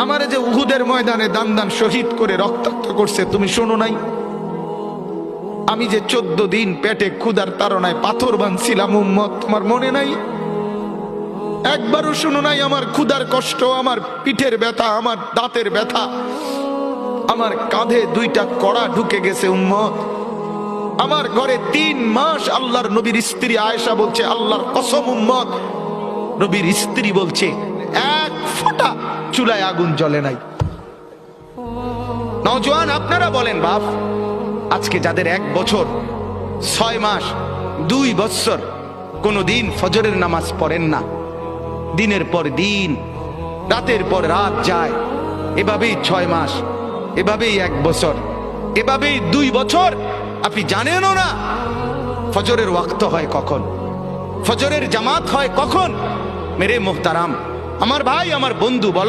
আমারে যে উহুদের ময়দানে দান দান শহীদ করে রক্তাক্ত করছে তুমি শোনো নাই? আমি যে 14 দিন পেটে ক্ষুধার তাড়নায় পাথর বাঁধছিলাম উম্মত, তোমার মনে নাই? একবারও শুনো নাই আমার ক্ষুধার কষ্ট, আমার পিঠের ব্যথা, আমার দাঁতের ব্যথা, আমার কাঁধে 2টা কড়া ঢুকে গেছে উম্মত। আমার ঘরে 3 মাস আল্লাহর নবীর স্ত্রী আয়েশা বলছে, আল্লাহর কসম উম্মত, নবীর স্ত্রী বলছে 1 ফোঁটা চুলায় আগুন জ্বলে নাই। নওজোয়ান আপনারা বলেন বাপ, আজকে যাদের 1 বছর 6 মাস 2 বছর কোনদিন ফজরের নামাজ পড়েন না, দিনের পর দিন রাতের পর রাত যায়, এভাবেই 6 মাস, এভাবেই 1 বছর, এভাবেই 2 বছর, আপনি জানেনও না ফজরের ওয়াক্ত হয় কখন, ফজরের জামাত হয় কখন। মেরে মোহতারাম, আমার ভাই, আমার বন্ধু, বলো